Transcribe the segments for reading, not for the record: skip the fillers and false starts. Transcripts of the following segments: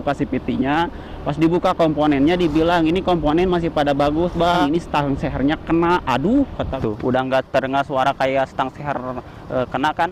dibuka CVT-nya, pas dibuka komponennya dibilang ini komponen masih pada bagus bang, ini stang sehernya kena. Aduh, kata tuh udah nggak terdengar suara kayak stang seher kena kan.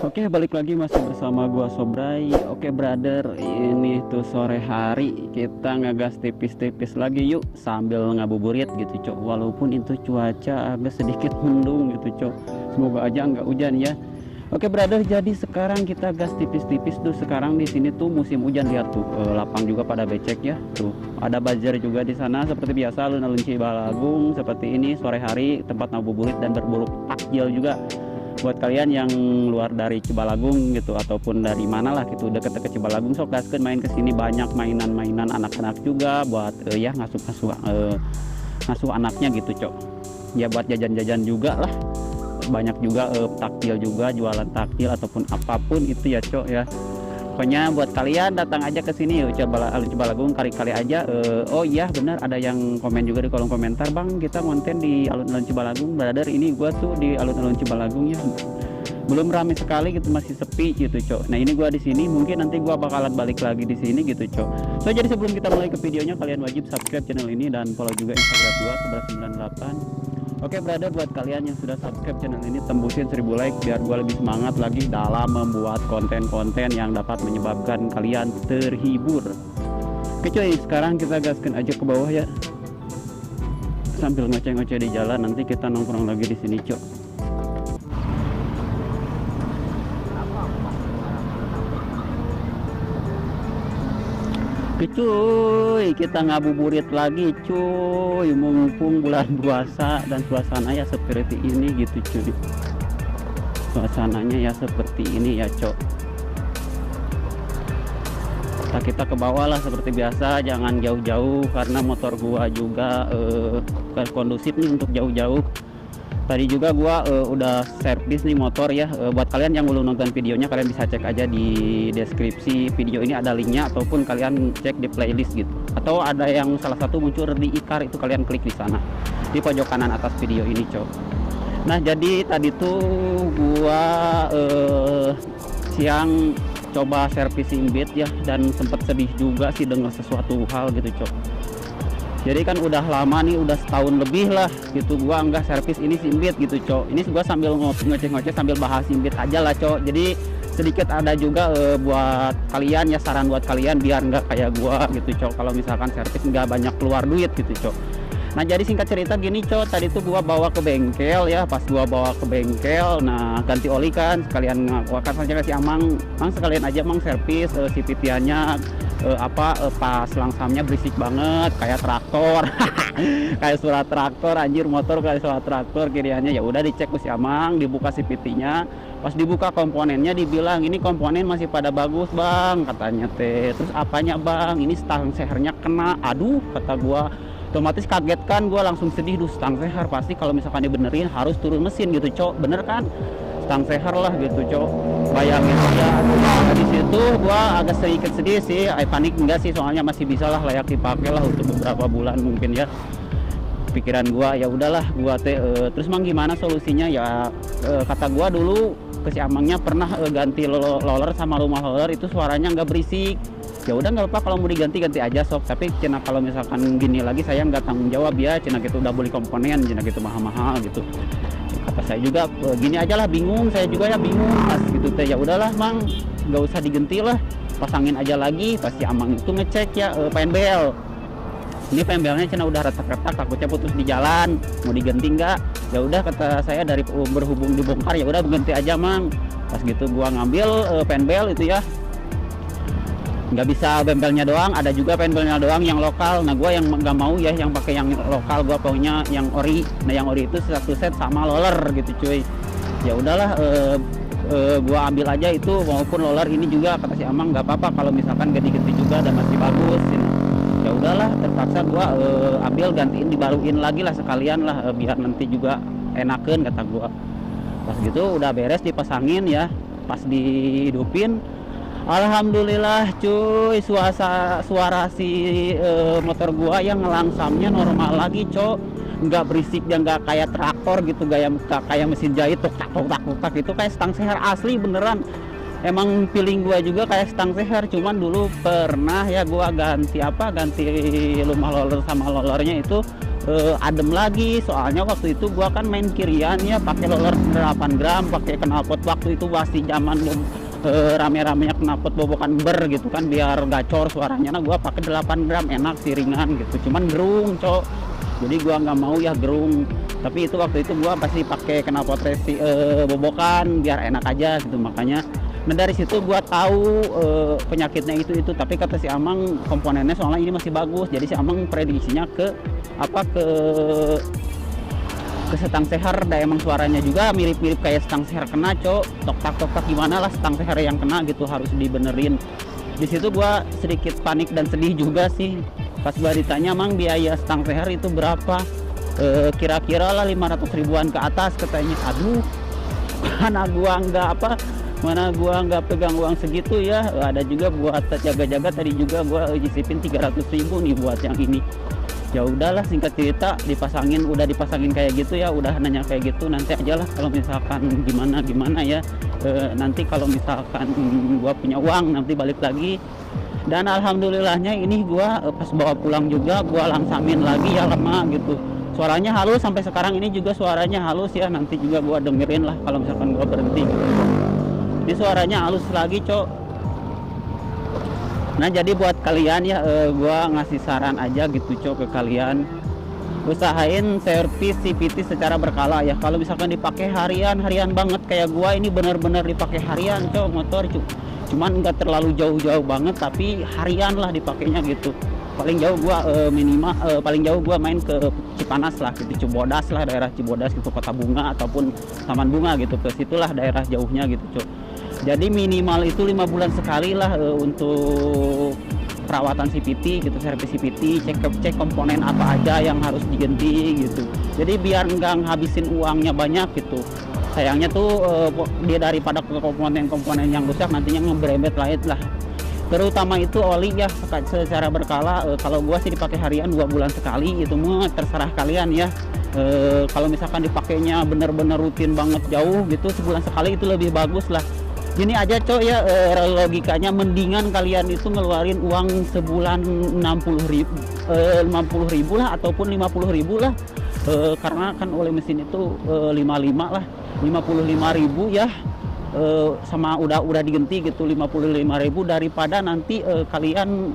Oke, balik lagi masih bersama gua Sobray. Oke brother, ini tuh sore hari kita ngegas tipis-tipis lagi yuk sambil ngabuburit gitu cok. Walaupun itu cuaca agak sedikit mendung gitu cok, semoga aja nggak hujan ya. Oke brother, jadi sekarang kita gas tipis-tipis tuh. Sekarang di sini tuh musim hujan, lihat tuh lapang juga pada becek ya. Tuh ada bazar juga di sana seperti biasa, alun-alun Cibalagung seperti ini sore hari tempat ngabuburit dan berburu takjil juga. Buat kalian yang luar dari Cibalagung gitu ataupun dari mana lah gitu deket-deket Cibalagung, sok gaskeun main kesini, banyak mainan-mainan anak-anak juga buat ya ngasuh anaknya gitu cok. Ya buat jajan-jajan juga lah, banyak juga takjil juga, jualan takjil ataupun apapun itu ya cok ya. Pokoknya buat kalian datang aja ke sini yuk, Cibalagung kali-kali aja. Oh iya benar, ada yang komen juga di kolom komentar, bang kita konten di alun-alun Cibalagung. Brother, ini gua tuh di alun-alun Cibalagung ya, belum ramai sekali gitu, masih sepi gitu cok. Nah ini gua di sini, mungkin nanti gua bakalan balik lagi di sini gitu cok. So jadi sebelum kita mulai ke videonya, kalian wajib subscribe channel ini dan follow juga Instagram gua Sobray98. Oke brother, buat kalian yang sudah subscribe channel ini, tembusin 1000 like biar gue lebih semangat lagi dalam membuat konten-konten yang dapat menyebabkan kalian terhibur. Oke cuy, sekarang kita gaskan aja ke bawah ya, sambil ngoceh-ngoceh di jalan. Nanti kita nongkrong lagi di sini cok. Oke cuy, kita ngabuburit lagi cuy, mumpung bulan puasa dan suasana ya seperti ini gitu cuy. Suasananya ya seperti ini ya cok. Kita ke bawah lah seperti biasa, jangan jauh-jauh karena motor gua juga kondusif nih untuk jauh-jauh. Tadi juga gua udah servis nih motor ya. Buat kalian yang belum nonton videonya, kalian bisa cek aja di deskripsi video ini, ada linknya, ataupun kalian cek di playlist gitu. Atau ada yang salah satu muncul di ikar, itu kalian klik di sana di pojok kanan atas video ini cok. Nah jadi tadi tuh gua siang coba servicing bit ya, dan sempat sedih juga sih dengar sesuatu hal gitu cok. Jadi kan udah lama nih, udah setahun lebih lah gitu gua nggak servis ini simbit gitu cok. Ini gua sambil ngoceh-ngoceh sambil bahas simbit aja lah cok. Jadi sedikit ada juga buat kalian ya, saran buat kalian biar nggak kayak gua gitu cok, kalau misalkan servis nggak banyak keluar duit gitu cok. Nah jadi singkat cerita gini cok, tadi tuh gua bawa ke bengkel ya. Pas gua bawa ke bengkel, nah ganti oli kan sekalian, kan saja kasih amang, sekalian aja mang servis CVT-nya pas langsamnya berisik banget kayak traktor. Kayak suara traktor anjir, motor kayak suara traktor kiriannya. Ya udah dicek si amang, dibuka CVT-nya, pas dibuka komponennya dibilang ini komponen masih pada bagus bang katanya teh. Terus apanya bang, ini stang sehernya kena. Aduh kata gua, otomatis kaget kan, gua langsung sedih. Duh stang seher pasti kalau misalkan dibenerin harus turun mesin gitu cok, bener kan, stang seher lah gitu cok. Bayangin aja. Nah, di situ gua agak sedikit sedih sih, panik enggak sih, soalnya masih bisa lah layak dipakai lah untuk beberapa bulan mungkin ya. Pikiran gua ya udahlah gua terus mang gimana solusinya ya. Kata gua dulu ke si amangnya pernah ganti roller sama rumah roller, itu suaranya nggak berisik. Ya udah nggak apa-apa, kalau mau diganti aja sok, tapi cina kalau misalkan gini lagi saya nggak tanggung jawab ya, cina gitu udah beli komponen, cina gitu mahal-mahal gitu. Kata saya juga gini aja lah, bingung saya juga ya, bingung mas gitu teh. Ya udahlah mang, nggak usah diganti lah, pasangin aja lagi. Pasti amang itu ngecek ya penbel, ini penbelnya cina udah retak-retak, takutnya putus di jalan, mau diganti nggak? Ya udah kata saya, dari berhubung dibongkar ya udah ganti aja mang. Pas gitu gua ngambil penbel itu ya, nggak bisa bembelnya doang, ada juga penbelnya doang yang lokal. Nah gua yang nggak mau ya yang pakai yang lokal, gua punya yang ori. Nah yang ori itu satu set sama roller gitu cuy. Ya udahlah gua ambil aja itu, maupun roller ini juga. Kata si amang nggak apa-apa kalau misalkan ganti-ganti juga dan masih bagus ini. Ya udahlah terpaksa gua ambil, gantiin, dibaruin lagi lah sekalian lah, biar nanti juga enakeun kata gua. Pas gitu udah beres dipasangin ya, pas dihidupin, alhamdulillah cuy, suara si motor gua yang ngelangsamnya normal lagi cok, nggak berisik dan nggak kayak traktor gitu, kayak mesin jahit tok tak tok tak tok tak, itu kayak stang seher asli beneran. Emang feeling gua juga kayak stang seher, cuman dulu pernah ya gua ganti lumah roller sama rollernya itu adem lagi, soalnya waktu itu gua kan main kirian ya, pakai roller 8 gram, pakai knalpot. Waktu itu masih zaman rame-ramenya knalpot bobokan ber gitu kan, biar gacor suaranya. Nah gua pakai 8 gram enak sih, ringan gitu, cuman gerung cok, jadi gua nggak mau ya gerung. Tapi itu waktu itu gua pasti pakai knalpot resi bobokan biar enak aja gitu, makanya. Nah dari situ gua tahu penyakitnya itu, tapi kata si Amang komponennya soalnya ini masih bagus, jadi si Amang prediksinya ke stang seher. Dan emang suaranya juga mirip-mirip kayak stang seher kena cok, tok tak gimana lah stang seher yang kena gitu, harus dibenerin. Di situ gua sedikit panik dan sedih juga sih pas gua ditanya, Mang biaya stang seher itu berapa? Kira-kira lah 500 ribuan ke atas katanya. Aduh, mana gua nggak pegang uang segitu ya. Ada juga buat jaga-jaga, tadi juga gua nyisipin 300 ribu nih buat yang ini. Ya udahlah, singkat cerita udah dipasangin kayak gitu ya, udah nanya kayak gitu, nanti aja lah kalau misalkan gimana ya. Nanti kalau misalkan gua punya uang nanti balik lagi. Dan alhamdulillahnya ini gua pas bawa pulang juga gua langsamin lagi ya, lama gitu. Suaranya halus sampai sekarang ini juga suaranya halus ya, nanti juga gua dengerin lah kalau misalkan gua berhenti. Ini suaranya halus lagi cok. Nah jadi buat kalian ya, gua ngasih saran aja gitu cok ke kalian, usahain servis CVT secara berkala ya. Kalau misalkan dipakai harian banget kayak gua ini, bener-bener dipakai harian cok motor, cuman nggak terlalu jauh-jauh banget, tapi harian lah dipakainya gitu. Paling jauh gua paling jauh gua main ke Cipanas lah gitu, Cibodas lah, daerah Cibodas gitu, Kota Bunga ataupun Taman Bunga gitu, ke situlah daerah jauhnya gitu cok. Jadi minimal itu 5 bulan sekali lah untuk perawatan CVT gitu, servis CVT, cek komponen apa aja yang harus diganti gitu. Jadi biar nggak ngabisin uangnya banyak gitu. Sayangnya tuh dia daripada ke komponen yang rusak nantinya ngebrembet lah. Terutama itu oli ya, secara berkala. Kalau gua sih dipakai harian 2 bulan sekali, itu mah terserah kalian ya. Kalau misalkan dipakainya bener-bener rutin banget jauh gitu, sebulan sekali itu lebih bagus lah. Gini aja cok ya, logikanya mendingan kalian itu ngeluarin uang sebulan 50 ribu lah ataupun 50 ribu lah, karena kan oleh mesin itu 55 lah, 55 ribu ya, sama udah diganti gitu 55 ribu, daripada nanti kalian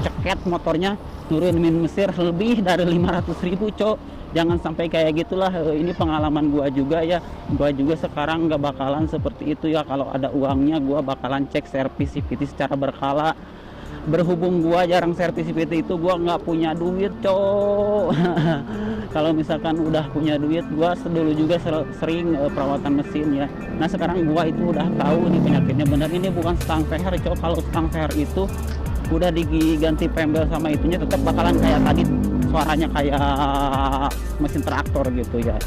ceket motornya nurunin mesin lebih dari 500 ribu cok. Jangan sampai kayak gitulah. Ini pengalaman gua juga ya, gua juga sekarang nggak bakalan seperti itu ya. Kalau ada uangnya gua bakalan cek servis CVT secara berkala. Berhubung gua jarang servis CVT itu, gua nggak punya duit cok. Kalau misalkan udah punya duit, gua dulu juga sering perawatan mesin ya. Nah sekarang gua itu udah tahu nih penyakitnya bener, ini bukan stang seher cok. Kalau stang seher itu udah diganti pembel sama itunya, tetap bakalan kayak tadi, suaranya kayak mesin traktor gitu ya.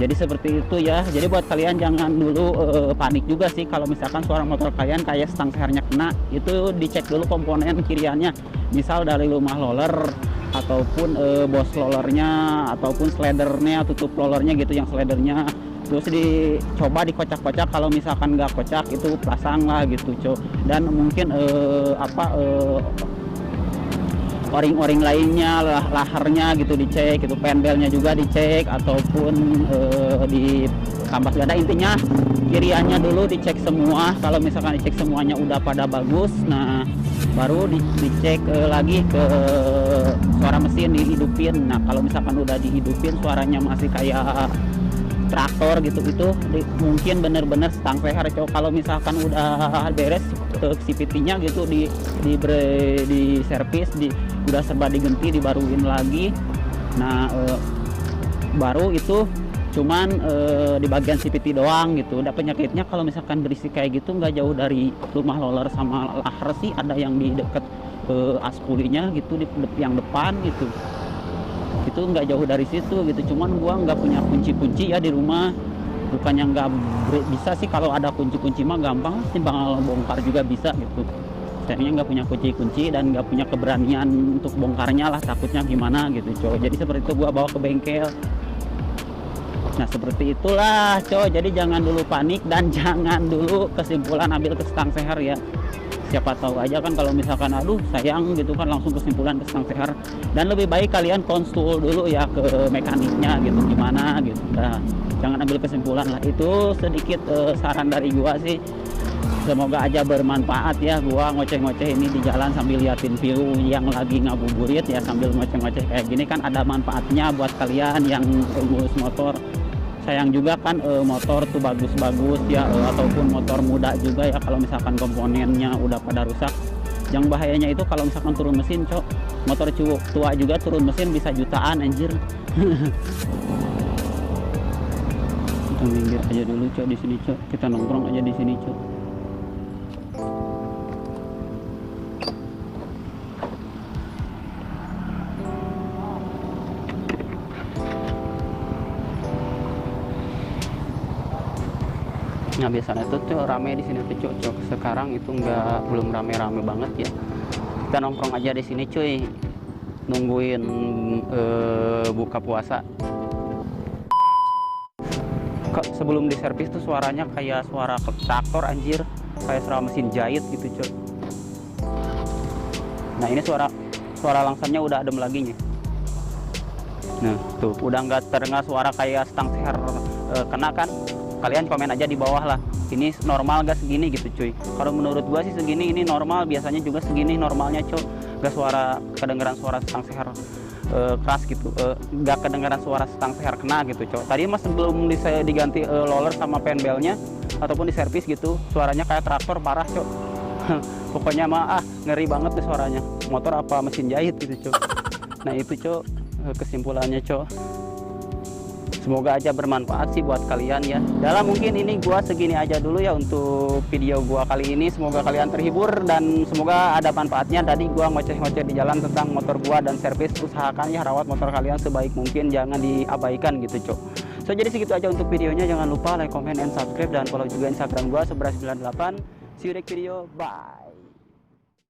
Jadi seperti itu ya. Jadi buat kalian jangan dulu panik juga sih kalau misalkan suara motor kalian kayak stang sehernya kena. Itu dicek dulu komponen kiriannya, misal dari lumah roller ataupun bos rollernya ataupun slidernya, tutup rollernya gitu, yang slidernya. Terus dicoba dikocak-kocak, kalau misalkan nggak kocak itu pasang lah gitu cok. Dan mungkin o-ring lainnya, laharnya gitu dicek gitu, penbelnya juga dicek, ataupun di kampas gada. Intinya kiriannya dulu dicek semua. Kalau misalkan dicek semuanya udah pada bagus, nah baru dicek lagi ke suara mesin, dihidupin. Nah kalau misalkan udah dihidupin suaranya masih kayak traktor gitu, itu mungkin bener-bener stang seher cok. Kalau misalkan udah beres CVT-nya gitu, di servis, udah serba diganti, dibaruin lagi. Nah baru itu cuman di bagian CVT doang gitu. Udah penyakitnya kalau misalkan berisik kayak gitu nggak jauh dari lumah roller sama lahar sih, ada yang di deket aspulinya gitu, di yang depan gitu. itu nggak jauh dari situ gitu. Cuman gua nggak punya kunci-kunci ya di rumah. Bukannya nggak bisa sih, kalau ada kunci-kunci mah gampang, timbang bongkar juga bisa gitu. Sayangnya nggak punya kunci-kunci dan nggak punya keberanian untuk bongkarnya lah, takutnya gimana gitu coy. Jadi seperti itu gua bawa ke bengkel. Nah seperti itulah coy, jadi jangan dulu panik dan jangan dulu kesimpulan ambil ke stang seher ya. Siapa tahu aja kan kalau misalkan aduh sayang gitu kan, langsung kesimpulan ke stang seher. Dan lebih baik kalian konsul dulu ya ke mekaniknya gitu, gimana gitu. Nah, jangan ambil kesimpulan lah. Itu sedikit saran dari gua sih. Semoga aja bermanfaat ya. Gua ngoceh-ngoceh ini di jalan sambil liatin view yang lagi ngabuburit ya, sambil ngoceh-ngoceh kayak gini kan ada manfaatnya buat kalian yang ngurus motor. Sayang juga kan motor tuh bagus-bagus ya, ataupun motor muda juga ya, kalau misalkan komponennya udah pada rusak. Yang bahayanya itu kalau misalkan turun mesin cok, motor tua juga turun mesin bisa jutaan anjir. Kita minggir aja dulu cok di sini cok, kita nongkrong aja di sini cok. Nah biasanya itu tuh rame di sini tuh cok. Sekarang itu belum rame-rame banget ya. Kita nongkrong aja di sini cuy, nungguin buka puasa. Kok sebelum diservis tuh suaranya kayak suara traktor anjir, kayak suara mesin jahit gitu cok. Nah ini suara langsannya udah adem lagi nih. Nah tuh udah nggak terdengar suara kayak stang seher kena kan. Kalian komen aja di bawah lah, ini normal gak segini gitu cuy. Kalau menurut gua sih segini ini normal, biasanya juga segini normalnya cuy. Gak kedengeran suara stang seher keras gitu, gak kedengeran suara stang seher kena gitu cuy. Tadi mas sebelum diganti roller sama penbelnya ataupun diservis gitu, suaranya kayak traktor parah cuy. Pokoknya mah ngeri banget tuh suaranya, motor apa mesin jahit gitu cuy. Nah itu cuy kesimpulannya cuy. Semoga aja bermanfaat sih buat kalian ya. Dalam mungkin ini gua segini aja dulu ya untuk video gua kali ini. Semoga kalian terhibur dan semoga ada manfaatnya. Tadi gua ngoceh-ngoceh di jalan tentang motor gua dan servis. Usahakan ya rawat motor kalian sebaik mungkin, jangan diabaikan gitu cok. So jadi segitu aja untuk videonya. Jangan lupa like, comment, and subscribe, dan follow juga Instagram gua Sobra98. See you next video. Bye.